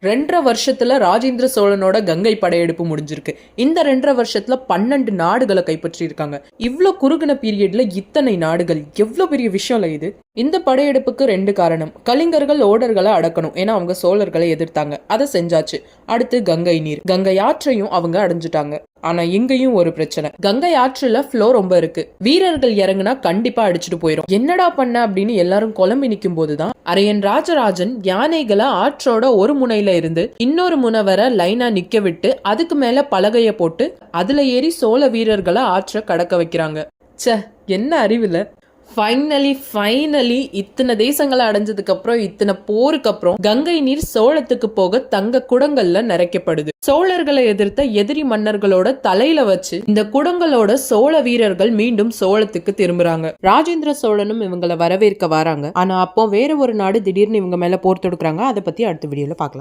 2.5 வருஷத்துல ராஜேந்திர சோழனோட கங்கை படையெடுப்பு முடிஞ்சிருக்கு. இந்த 2.5 வருஷத்துல 12 நாடுகளை கைப்பற்றி இருக்காங்க. இவ்ளோ குறுகின பீரியட்ல இத்தனை நாடுகள் எவ்வளவு பெரிய விஷயம் இல்ல இது. இந்த படையெடுப்புக்கு 2 காரணம். கலிங்கர்கள் ஓடர்களை அடக்கணும், ஏன்னா அவங்க சோழர்களை எதிர்த்தாங்க. அதை செஞ்சாச்சு. அடுத்து கங்கை நீர், கங்கை ஆற்றையும் அவங்க அடைஞ்சிட்டாங்க. ஆனா இங்கேயும் ஒரு பிரச்சனை. கங்கை ஆற்றுல ஃப்ளோ ரொம்ப இருக்கு. வீரர்கள் இறங்குனா கண்டிப்பா அடிச்சுட்டு போயிரும். என்னடா பண்ண அப்படின்னு எல்லாரும் குழம்பி நிக்கும் போதுதான் அரையன் ராஜராஜன் யானைகளை ஆற்றோட ஒரு முனையில இருந்து இன்னொரு முனை வர லைனா நிக்க விட்டு அதுக்கு மேல பலகைய போட்டு அதுல ஏறி சோழ வீரர்களை ஆற்ற கடக்க வைக்கிறாங்க. ச்சே, என்ன அறிவில்ல. ஃபைனலி இத்தனை தேசங்களை அடைஞ்சதுக்கு அப்புறம், இத்தனை போருக்கு அப்புறம் கங்கை நீர் சோழத்துக்கு போக தங்க குடங்கள்ல நிறைக்கப்படுது. சோழர்களை எதிர்த்த எதிரி மன்னர்களோட தலையில வச்சு இந்த குடங்களோட சோழ வீரர்கள் மீண்டும் சோழத்துக்கு திரும்புறாங்க. ராஜேந்திர சோழனும் இவங்களை வரவேற்க வராங்க. ஆனா அப்போ வேற ஒரு நாடு திடீர்னு இவங்க மேல போர் தொடுக்கிறாங்க. அதை பத்தி அடுத்த வீடியோல பார்க்கலாம்.